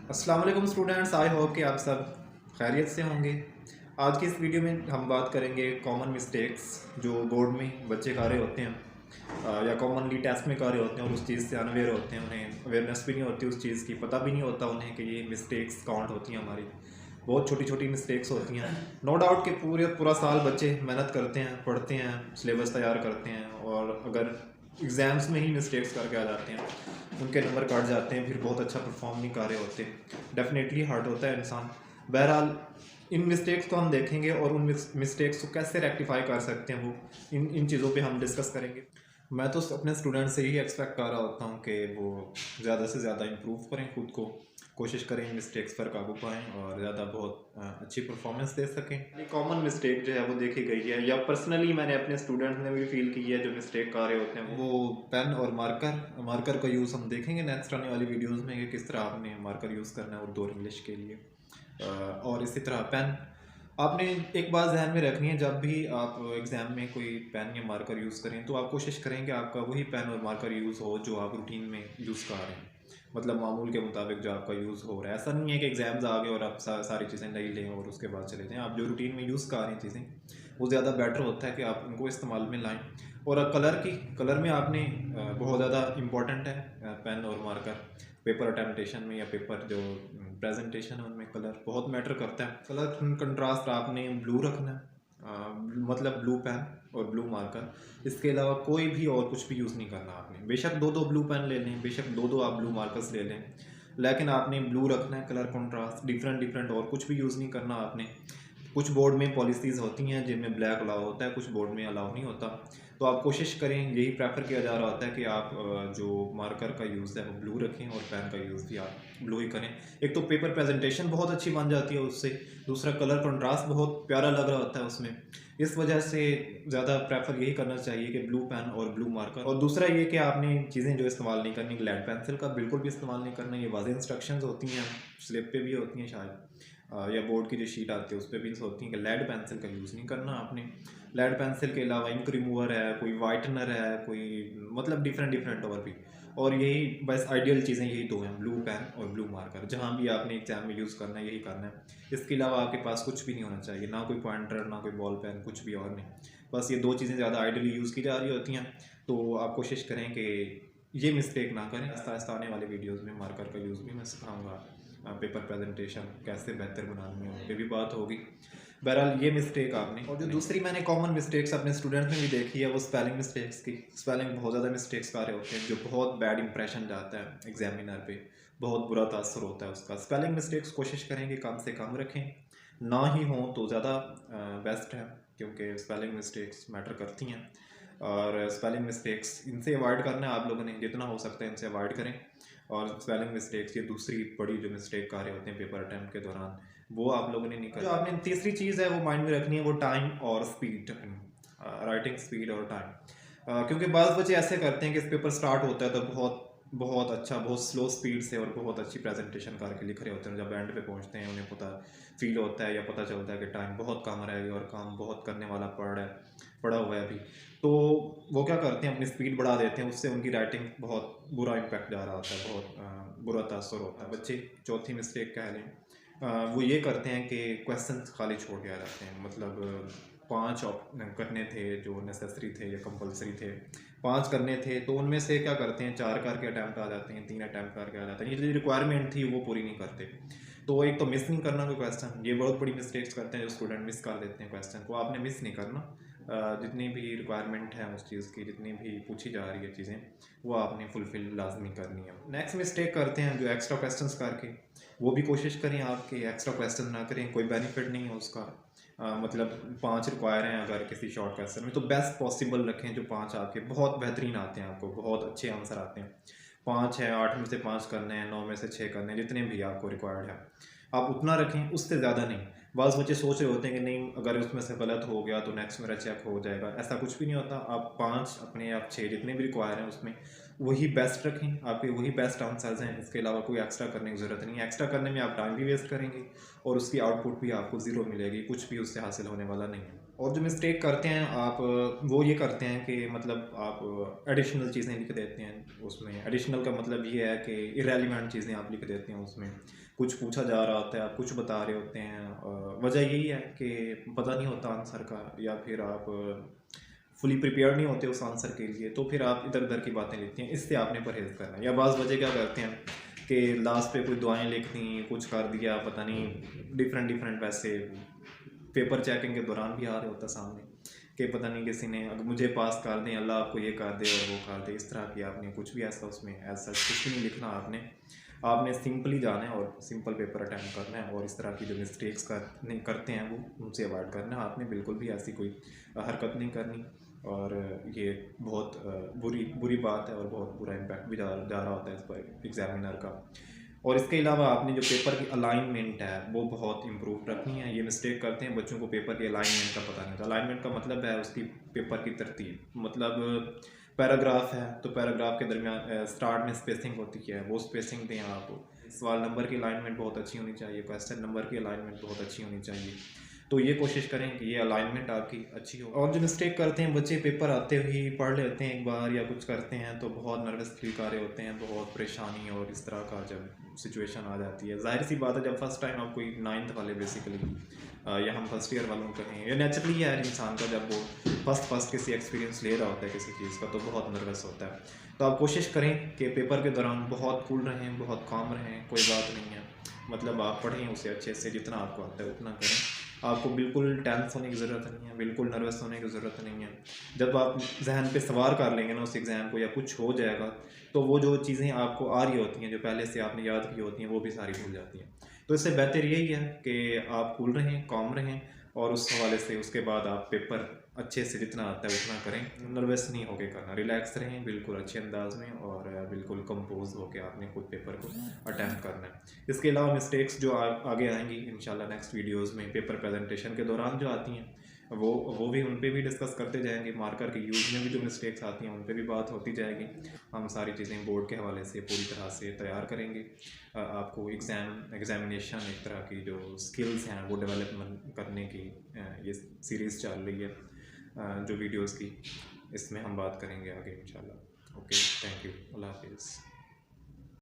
अस्सलाम वालेकुम students, I hope कि आप सब खैरियत से होंगे। आज की इस वीडियो में हम बात करेंगे कॉमन मिस्टेक्स जो बोर्ड में बच्चे कर रहे होते हैं या कॉमनली टेस्ट में कर रहे होते हैं और उस चीज़ से अनअवेयर होते हैं। उन्हें अवेयरनेस भी नहीं होती उस चीज़ की, पता भी नहीं होता उन्हें कि ये मिस्टेक्स काउंट होती हैं हमारी। बहुत छोटी छोटी मिस्टेक्स होती हैं। नो डाउट कि पूरा साल बच्चे मेहनत करते हैं, पढ़ते हैं, सिलेबस तैयार करते हैं और अगर एग्ज़ाम्स में ही मिस्टेक्स करके आ जाते हैं, उनके नंबर कट जाते हैं, फिर बहुत अच्छा परफॉर्म नहीं कर रहे होते। डेफिनेटली हर्ट होता है इंसान। बहरहाल इन मिस्टेक्स को हम देखेंगे और उन मिस्टेक्स को कैसे रेक्टिफाई कर सकते हैं, वो इन इन चीज़ों पे हम डिस्कस करेंगे। मैं तो अपने स्टूडेंट से यही एक्सपेक्ट कर रहा होता हूँ कि वो ज़्यादा से ज़्यादा इम्प्रूव करें खुद को, कोशिश करें इन मिस्टेक्स पर काबू पाएँ और ज़्यादा बहुत अच्छी परफॉर्मेंस दे सकें। ये कॉमन मिस्टेक जो है वो देखी गई है, या पर्सनली मैंने अपने स्टूडेंट्स ने भी फील की है जो मिस्टेक कर रहे होते हैं, वो पेन और मार्कर का यूज़ हम देखेंगे नेक्स्ट आने वाली वीडियोज़ में कि किस तरह आपने मार्कर यूज़ करना है उर्दू और इंग्लिश के लिए। और इसी तरह पेन आपने एक बात ध्यान में रखनी है, जब भी आप एग्ज़ाम में कोई पेन या मार्कर यूज़ करें तो आप कोशिश करें कि आपका वही पेन और मार्कर यूज़ हो जो आप रूटीन में यूज़ कर रहे हैं, मतलब मामूल के मुताबिक जो आपका यूज़ हो रहा है। ऐसा नहीं है कि एग्ज़ाम्स आ गए और आप सारी चीज़ें नहीं लें और उसके बाद चले जाएँ। आप जो रूटीन में यूज़ कर रहे हैं चीज़ें, वो ज़्यादा बेटर होता है कि आप उनको इस्तेमाल में लाएँ। और कलर में आपने बहुत ज़्यादा इम्पॉर्टेंट है पेन और मार्कर। पेपर अटेम्पटेशन में या पेपर जो प्रेजेंटेशन है उनमें कलर बहुत मैटर करता है। कलर कंट्रास्ट आपने ब्लू रखना है, मतलब ब्लू पेन और ब्लू मार्कर। इसके अलावा कोई भी और कुछ भी यूज़ नहीं करना आपने। बेशक दो दो ब्लू पेन ले लें, बेशक दो दो आप ब्लू मार्कर्स ले लें, लेकिन आपने ब्लू रखना है। कलर कंट्रास्ट डिफरेंट डिफरेंट और कुछ भी यूज़ नहीं करना आपने। कुछ बोर्ड में पॉलिसीज़ होती हैं जिनमें ब्लैक अलाउ होता है, कुछ बोर्ड में अलाउ नहीं होता। तो आप कोशिश करें, यही प्रेफर किया जा रहा होता है कि आप जो मार्कर का यूज़ है वो ब्लू रखें और पेन का यूज़ भी आप ब्लू ही करें। एक तो पेपर प्रेजेंटेशन बहुत अच्छी बन जाती है उससे, दूसरा कलर कंट्रास्ट बहुत प्यारा लग रहा होता है उसमें। इस वजह से ज़्यादा प्रेफर यही करना चाहिए कि ब्लू पेन और ब्लू मार्कर। और दूसरा ये कि आपने चीज़ें जो इस्तेमाल नहीं करनी, लेड पेंसिल का बिल्कुल भी इस्तेमाल नहीं करना। ये वाज़ेह इंस्ट्रक्शंस होती हैं, स्लिप पे भी होती हैं शायद, या बोर्ड की जो शीट आती है उस पर भी होती है कि लेड पेंसिल का यूज़ नहीं करना आपने। लेड पेंसिल के अलावा इंक रिमूवर है, कोई वाइटनर है, कोई मतलब डिफरेंट डिफरेंट और भी। और यही बस आइडियल चीज़ें यही दो हैं, ब्लू पेन और ब्लू मार्कर। जहाँ भी आपने एग्जाम में यूज़ करना है यही करना है। इसके अलावा आपके पास कुछ भी नहीं होना चाहिए, ना कोई पॉइंटर, ना कोई बॉल पेन, कुछ भी और नहीं। बस ये दो चीज़ें ज़्यादा आइडियली यूज़ की जा रही होती हैं। तो आप कोशिश करें कि ये मिस्टेक ना करें। आस्ता आस्ता आने वाले वीडियोज़ में मार्कर का यूज़ भी मैं सिखाऊँगा। पेपर प्रेजेंटेशन कैसे बेहतर बनानी है उन पर भी बात होगी। बहरहाल ये मिस्टेक आपने, और जो दूसरी मैंने कॉमन मिस्टेक्स अपने स्टूडेंट में भी देखी है वो स्पेलिंग मिस्टेक्स की। स्पेलिंग बहुत ज़्यादा मिस्टेक्स कर रहे होते हैं जो बहुत बैड इंप्रेशन जाता है एग्जामिनर पे, बहुत बुरा तासर होता है उसका। स्पेलिंग मिस्टेक्स कोशिश करें कि कम से कम रखें, ना ही हों तो ज़्यादा बेस्ट है, क्योंकि स्पेलिंग मिस्टेक्स मैटर करती हैं। और स्पेलिंग मिस्टेक्स इनसे अवॉइड करना है आप लोगों ने, जितना हो सकता है इनसे अवॉइड करें। और स्पेलिंग मिस्टेक्स, ये दूसरी बड़ी जो मिस्टेक कर रहे होते हैं पेपर अटैम्प्ट के दौरान, वो आप लोगों ने नहीं करना। जो आपने तीसरी चीज़ है वो माइंड में रखनी है, वो टाइम और स्पीड, राइटिंग स्पीड और टाइम। क्योंकि बाज़ बच्चे ऐसे करते हैं कि इस पेपर स्टार्ट होता है तो बहुत बहुत अच्छा, बहुत स्लो स्पीड से और बहुत अच्छी प्रेजेंटेशन करके लिख रहे होते हैं। जब एंड पे पहुंचते हैं उन्हें पता फील होता है या पता चलता है कि टाइम बहुत कम रह गया और काम बहुत करने वाला पड़ा हुआ है अभी, तो वो क्या करते हैं, अपनी स्पीड बढ़ा देते हैं। उससे उनकी राइटिंग बहुत बुरा इम्पैक्ट जा रहा होता है, बहुत बुरा तासर होता है। बच्चे चौथी मिस्टेक कह लें, वो ये करते हैं कि क्वेश्चन खाली छोड़ के आ जाते हैं। मतलब 5 करने थे जो नेसेसरी थे या कंपलसरी थे, 5 करने थे, तो उनमें से क्या करते हैं, 4 करके अटैम्प्ट आ जाते हैं, 3 अटैम्प्ट करके आ जाते हैं। ये जो रिक्वायरमेंट थी वो पूरी नहीं करते। तो एक तो मिस नहीं करना कोई क्वेश्चन, ये बहुत बड़ी मिस्टेक्स करते हैं जो स्टूडेंट मिस कर देते हैं क्वेश्चन को। आपने मिस नहीं करना। जितनी भी रिक्वायरमेंट है उस चीज़ की, जितनी भी पूछी जा रही है चीज़ें, वो आपने फुलफिल लाजमी करनी है। नेक्स्ट मिस्टेक करते हैं जो एक्स्ट्रा क्वेश्चंस करके, वो भी कोशिश करें आपके एक्स्ट्रा क्वेश्चन ना करें, कोई बेनिफिट नहीं है उसका। मतलब 5 रिक्वायर हैं अगर किसी शॉर्ट क्वेश्चन में, तो बेस्ट पॉसिबल रखें जो 5 आपके बहुत बेहतरीन आते हैं, आपको बहुत अच्छे आंसर आते हैं। 5 है, 8 में से 5 करने हैं, 9 में से 6 करने हैं, जितने भी आपको रिक्वायर्ड है आप उतना रखें, उससे ज़्यादा नहीं। बाज़ बच्चे सोच रहे होते हैं कि नहीं अगर उसमें से गलत हो गया तो नेक्स्ट मेरा चेक हो जाएगा। ऐसा कुछ भी नहीं होता। आप 5 अपने, आप 6 जितने भी रिक्वायर हैं उसमें वही बेस्ट रखें, आपके वही बेस्ट आंसर्स हैं, इसके अलावा कोई एक्स्ट्रा करने की ज़रूरत नहीं है। एक्स्ट्रा करने में आप टाइम भी वेस्ट करेंगे और उसकी आउटपुट भी आपको ज़ीरो मिलेगी, कुछ भी उससे हासिल होने वाला नहीं है। और जो मिस्टेक करते हैं आप, वो ये करते हैं कि मतलब आप एडिशनल चीज़ें लिख देते हैं उसमें। एडिशनल का मतलब ये है कि इरेलीवेंट चीज़ें आप लिख देते हैं उसमें। कुछ पूछा जा रहा होता है, आप कुछ बता रहे होते हैं, वजह यही है कि पता नहीं होता आंसर का, या फिर आप फुली प्रिपेयर नहीं होते उस आंसर के लिए, तो फिर आप इधर उधर की बातें लिखते हैं। इससे आपने परहेज़ करना है। या बाज़ बच्चे क्या करते हैं कि लास्ट पे कोई दुआएं लिख दी, कुछ कर दिया, पता नहीं डिफरेंट डिफरेंट, वैसे पेपर चेकिंग के दौरान भी आ रहे होता सामने कि पता नहीं किसी ने अगर मुझे पास कर दें, अल्लाह आपको ये कर दे और वो कर दे, इस तरह की आपने कुछ भी ऐसा उसमें ऐसा कुछ भी नहीं लिखना। आपने सिंपली जाना है और सिंपल पेपर अटैम्प्ट करना है, और इस तरह की जो मिस्टेक्स करते हैं वो उनसे अवॉइड करना है। आपने बिल्कुल भी ऐसी कोई हरकत नहीं करनी, और ये बहुत बुरी बात है और बहुत बुरा इम्पैक्ट भी जा रहा होता है इस पर एग्जामिनर का। और इसके अलावा आपने जो पेपर की अलाइनमेंट है वो बहुत इंप्रूव रखनी है। ये मिस्टेक करते हैं बच्चों को, पेपर की अलाइनमेंट का पता नहीं होता। अलाइनमेंट का मतलब है उसकी पेपर की तरतीब, मतलब पैराग्राफ है तो पैराग्राफ के दरमियान स्टार्ट में स्पेसिंग होती है, वो स्पेसिंग दें आप। सवाल नंबर की अलाइनमेंट बहुत अच्छी होनी चाहिए, क्वेश्चन नंबर की अलाइनमेंट बहुत अच्छी होनी चाहिए। तो ये कोशिश करें कि ये अलाइनमेंट आपकी अच्छी हो। और जो मिस्टेक करते हैं बच्चे, पेपर आते ही पढ़ लेते हैं एक बार या कुछ करते हैं तो बहुत नर्वस फील कर रहे होते हैं, बहुत परेशानी और इस तरह का जब सिचुएशन आ जाती है। जाहिर सी बात है, जब फर्स्ट टाइम आप कोई 9th वाले बेसिकली, या हम फर्स्ट ईयर वालों कहें, या नेचुरली है इंसान का, जब वो फर्स्ट किसी एक्सपीरियंस ले रहा होता है किसी चीज़ का, तो बहुत नर्वस होता है। तो आप कोशिश करें कि पेपर के दौरान बहुत कूल रहें, बहुत काम रहें, कोई बात नहीं है। मतलब आप पढ़ें उसे अच्छे से, जितना आपको आता है उतना करें। आपको बिल्कुल टेंस होने की ज़रूरत नहीं है, बिल्कुल नर्वस होने की ज़रूरत नहीं है। जब आप जहन पे सवार कर लेंगे ना उस एग्ज़ाम को, या कुछ हो जाएगा, तो वो जो चीज़ें आपको आ रही होती हैं, जो पहले से आपने याद की होती हैं, वो भी सारी भूल जाती हैं। तो इससे बेहतर यही है कि आप कूल रहें, काम रहें, और उस हवाले से उसके बाद आप पेपर अच्छे से जितना आता है उतना करें। नर्वस नहीं होके करना, रिलैक्स रहें बिल्कुल अच्छे अंदाज में, और बिल्कुल कंपोज होके आपने खुद पेपर को अटैम्प्ट करना है। इसके अलावा मिस्टेक्स जो आगे आएंगी इंशाल्लाह नेक्स्ट वीडियोस में, पेपर प्रेजेंटेशन के दौरान जो आती हैं, वो भी उन पे भी डिस्कस करते जाएंगे। मार्कर के यूज़ में भी जो मिस्टेक्स आती हैं उन पे भी बात होती जाएगी। हम सारी चीज़ें बोर्ड के हवाले से पूरी तरह से तैयार करेंगे। आपको एग्ज़ामिनेशन एक तरह की जो स्किल्स हैं वो डेवलपमेंट करने की ये सीरीज़ चल रही है, जो वीडियोस की, इसमें हम बात करेंगे आगे इंशाल्लाह। ओके, थैंक यू, अल्लाह हाफिज़।